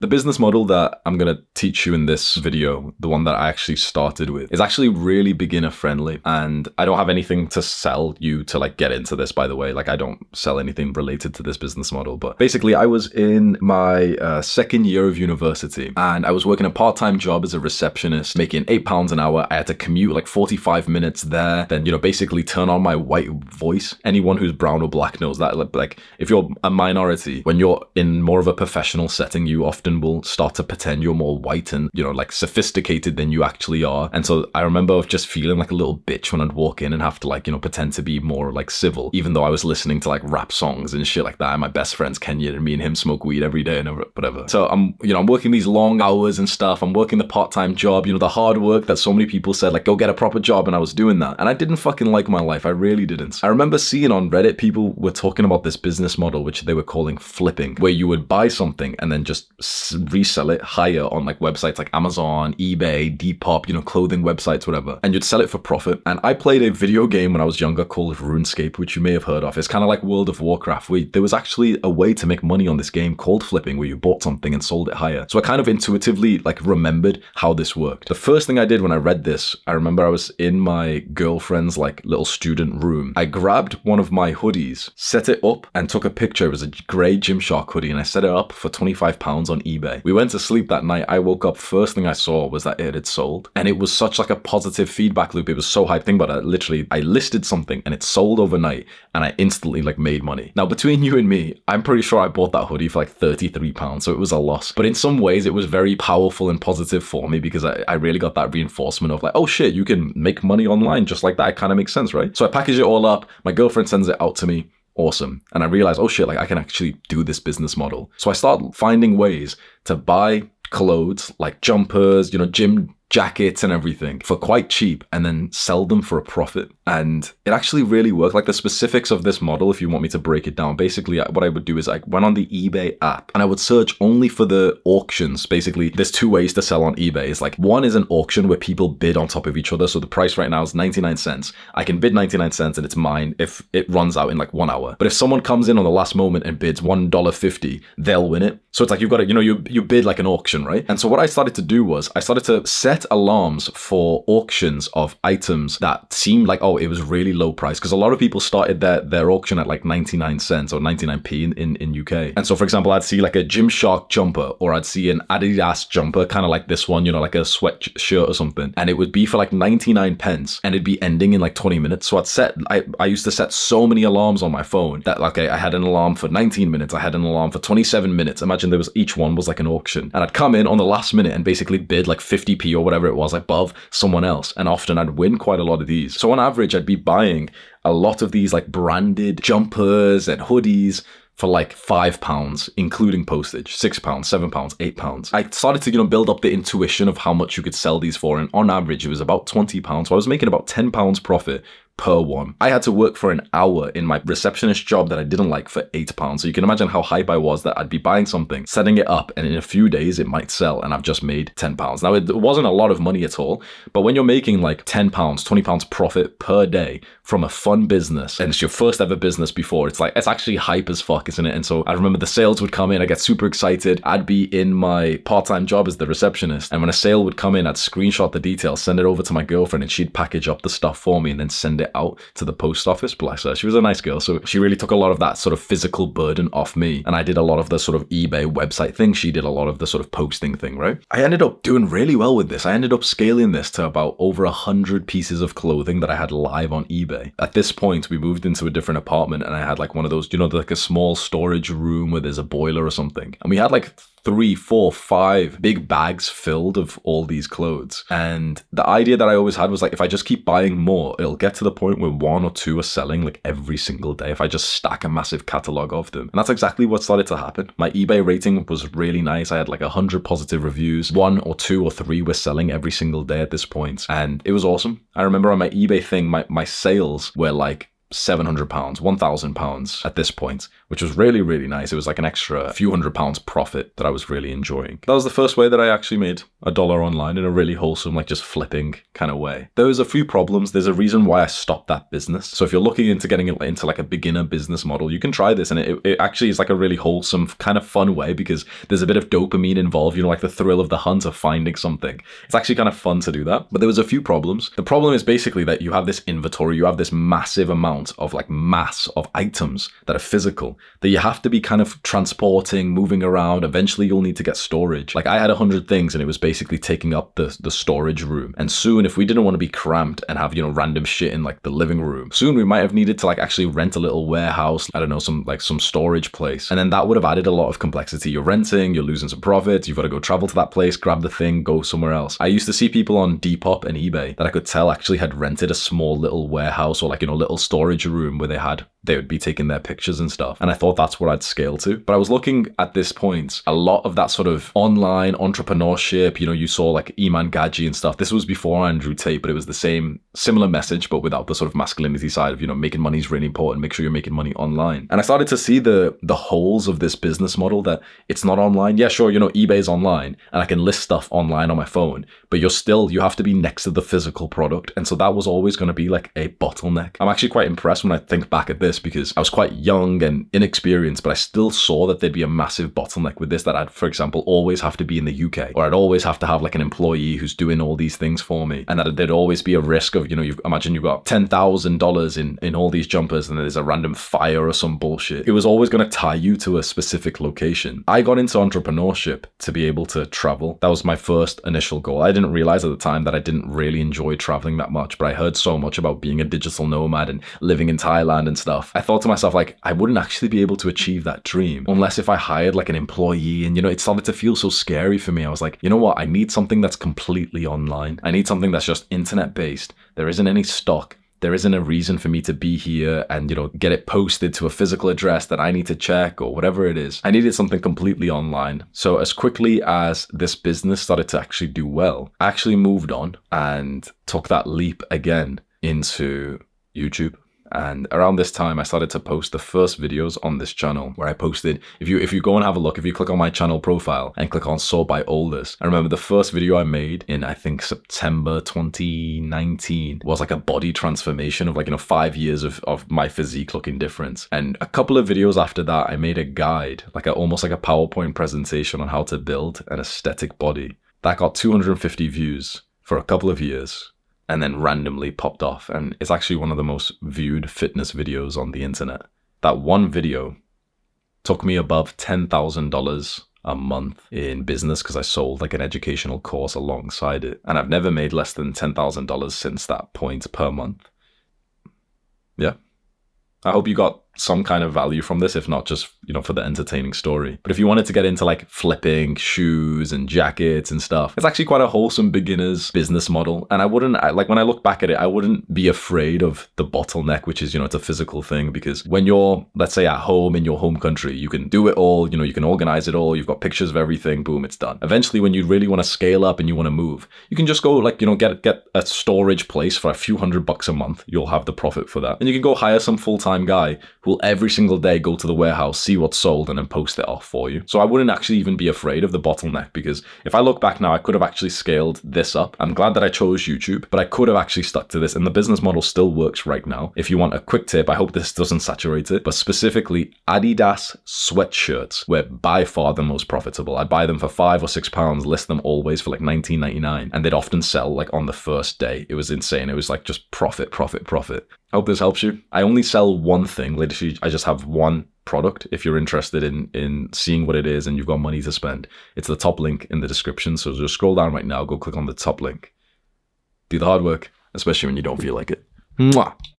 The business model that I'm going to teach you in this video, the one that I actually started with, is actually really beginner friendly. And I don't have anything to sell you to like get into this, by the way. Like I don't sell anything related to this business model. But basically I was in my second year of university and I was working a part-time job as a receptionist, making £8 an hour. I had to commute like 45 minutes there. Then, basically turn on my white voice. Anyone who's brown or black knows that. Like if you're a minority, when you're in more of a professional setting, you often will start to pretend you're more white and like sophisticated than you actually are. And so I remember just feeling like a little bitch when I'd walk in and have to like pretend to be more like civil, even though I was listening to like rap songs and shit like that, and my best friend's Kenyan and me and him smoke weed every day and whatever. So I'm working these long hours and stuff. I'm working the part-time job, the hard work that so many people said like go get a proper job, and I was doing that and I didn't fucking like my life. I really didn't. I remember seeing on Reddit people were talking about this business model which they were calling flipping, where you would buy something and then just resell it higher on like websites like Amazon, eBay, Depop, clothing websites, whatever, and you'd sell it for profit. And I played a video game when I was younger called RuneScape, which you may have heard of. It's kind of like World of Warcraft, where there was actually a way to make money on this game called flipping, where you bought something and sold it higher. So I kind of intuitively like remembered how this worked. The first thing I did when I read this, I remember I was in my girlfriend's like little student room. I grabbed one of my hoodies, set it up and took a picture. It was a grey Gymshark hoodie and I set it up for £25 on eBay. We went to sleep that night. I woke up, first thing I saw was that it had sold, and it was such like a positive feedback loop. It was so hyped. Think about it. Literally, I listed something and it sold overnight and I instantly like made money. Now between you and me, I'm pretty sure I bought that hoodie for like £33, so it was a loss. But in some ways it was very powerful and positive for me because I really got that reinforcement of like, oh shit, you can make money online just like that. It kind of makes sense, right? So I package it all up. My girlfriend sends it out to me. Awesome. And I realized, oh shit, like I can actually do this business model. So I start finding ways to buy clothes like jumpers, gym jackets and everything for quite cheap and then sell them for a profit. And it actually really worked. Like the specifics of this model, if you want me to break it down, basically what I would do is I went on the eBay app and I would search only for the auctions. Basically, there's two ways to sell on eBay. It's like one is an auction where people bid on top of each other. So the price right now is 99 cents. I can bid 99 cents and it's mine if it runs out in like 1 hour. But if someone comes in on the last moment and bids $1.50, they'll win it. So it's like you've got to, you bid like an auction, right? And so what I started to do was I started to set alarms for auctions of items that seemed like, oh, it was really low price, because a lot of people started their auction at like 99 cents or 99p in UK. And so for example, I'd see like a Gymshark jumper, or I'd see an Adidas jumper, kind of like this one, like a sweatshirt or something, and it would be for like 99 pence and it'd be ending in like 20 minutes. So I used to set so many alarms on my phone that like I had an alarm for 19 minutes, I had an alarm for 27 minutes. Imagine each one was like an auction, and I'd come in on the last minute and basically bid like 50p or whatever it was above someone else, and often I'd win quite a lot of these. So on average I'd be buying a lot of these like branded jumpers and hoodies for like £5, including postage, £6, £7, £8. I started to, build up the intuition of how much you could sell these for, and on average it was about £20. So I was making about £10 profit per one. I had to work for an hour in my receptionist job that I didn't like for £8. So you can imagine how hype I was that I'd be buying something, setting it up, and in a few days it might sell, and I've just made £10. Now it wasn't a lot of money at all, but when you're making like £10, £20 profit per day from a fun business, and it's your first ever business before, it's actually hype as fuck, isn't it? And so I remember the sales would come in, I get super excited. I'd be in my part-time job as the receptionist, and when a sale would come in, I'd screenshot the details, send it over to my girlfriend, and she'd package up the stuff for me and then send it out to the post office. Bless her. She was a nice girl. So she really took a lot of that sort of physical burden off me. And I did a lot of the sort of eBay website thing. She did a lot of the sort of posting thing, right? I ended up doing really well with this. I ended up scaling this to about over 100 pieces of clothing that I had live on eBay. At this point, we moved into a different apartment and I had like one of those, like a small storage room where there's a boiler or something. And we had like 3, 4, 5 big bags filled of all these clothes. And the idea that I always had was like, if I just keep buying more, it'll get to the point where 1 or 2 are selling like every single day if I just stack a massive catalog of them. And that's exactly what started to happen. My eBay rating was really nice. I had like 100 positive reviews. 1 or 2 or 3 were selling every single day at this point. And it was awesome. I remember on my eBay thing, my sales were like £700, £1,000 at this point, which was really, really nice. It was like an extra few £100 profit that I was really enjoying. That was the first way that I actually made $1 online in a really wholesome, like just flipping kind of way. There was a few problems. There's a reason why I stopped that business. So if you're looking into getting into like a beginner business model, you can try this, and it actually is like a really wholesome, kind of fun way, because there's a bit of dopamine involved, you know, like the thrill of the hunt of finding something. It's actually kind of fun to do that. But there was a few problems. The problem is basically that you have this inventory, you have this massive amount of like mass of items that are physical that you have to be kind of transporting, moving around. Eventually you'll need to get storage. Like I had 100 things and it was basically taking up the storage room. And soon, if we didn't want to be cramped and have, you know, random shit in like the living room, soon we might have needed to like actually rent a little warehouse, I don't know, some storage place. And then that would have added a lot of complexity. You're renting, you're losing some profits, you've got to go travel to that place, grab the thing, go somewhere else. I used to see people on Depop and eBay that I could tell actually had rented a small little warehouse or like, you know, little storage room where they would be taking their pictures and stuff. And I thought that's what I'd scale to. But I was looking at this point, a lot of that sort of online entrepreneurship, you know, you saw like Iman Gaji and stuff. This was before Andrew Tate, but it was the similar message, but without the sort of masculinity side of, you know, making money is really important. Make sure you're making money online. And I started to see the holes of this business model, that it's not online. Yeah, sure, you know, eBay's online and I can list stuff online on my phone, but you have to be next to the physical product. And so that was always going to be like a bottleneck. I'm actually quite impressed when I think back at this, because I was quite young and inexperienced, but I still saw that there'd be a massive bottleneck with this, that I'd, for example, always have to be in the UK, or I'd always have to have like an employee who's doing all these things for me, and that there'd always be a risk of, you know, imagine you've got $10,000 in all these jumpers and there's a random fire or some bullshit. It was always going to tie you to a specific location. I got into entrepreneurship to be able to travel. That was my first initial goal. I didn't realize at the time that I didn't really enjoy traveling that much, but I heard so much about being a digital nomad and living in Thailand and stuff. I thought to myself, like, I wouldn't actually be able to achieve that dream unless if I hired like an employee. And, you know, it started to feel so scary for me. I was like, you know what? I need something that's completely online. I need something that's just internet based. There isn't any stock. There isn't a reason for me to be here and, you know, get it posted to a physical address that I need to check or whatever it is. I needed something completely online. So as quickly as this business started to actually do well, I actually moved on and took that leap again into YouTube. And around this time, I started to post the first videos on this channel, where I posted, if you go and have a look, if you click on my channel profile and click on Sort by Oldest, I remember the first video I made in, I think, September 2019 was like a body transformation of like, you know, 5 years of my physique looking different. And a couple of videos after that, I made a guide, like almost like a PowerPoint presentation on how to build an aesthetic body. That got 250 views for a couple of years, and then randomly popped off. And it's actually one of the most viewed fitness videos on the internet. That one video took me above $10,000 a month in business, because I sold like an educational course alongside it. And I've never made less than $10,000 since that point per month. Yeah. I hope you got some kind of value from this, if not just, you know, for the entertaining story. But if you wanted to get into like flipping shoes and jackets and stuff, it's actually quite a wholesome beginner's business model. And when I look back at it, I wouldn't be afraid of the bottleneck, which is, you know, it's a physical thing, because when you're, let's say, at home in your home country, you can do it all, you know, you can organize it all, you've got pictures of everything, boom, it's done. Eventually, when you really want to scale up and you want to move, you can just go like, you know, get a storage place for a few $100 a month. You'll have the profit for that. And you can go hire some full-time guy who will every single day go to the warehouse, see what's sold, and then post it off for you. So I wouldn't actually even be afraid of the bottleneck, because if I look back now, I could have actually scaled this up. I'm glad that I chose YouTube, but I could have actually stuck to this, and the business model still works right now. If you want a quick tip, I hope this doesn't saturate it, but specifically Adidas sweatshirts were by far the most profitable. I'd buy them for £5 or £6, list them always for like $19.99, and they'd often sell like on the first day. It was insane. It was like just profit, profit, profit. I hope this helps you. I only sell one thing. Literally, I just have one product. If you're interested in seeing what it is and you've got money to spend, it's the top link in the description. So just scroll down right now, go click on the top link. Do the hard work, especially when you don't feel like it. Mwah.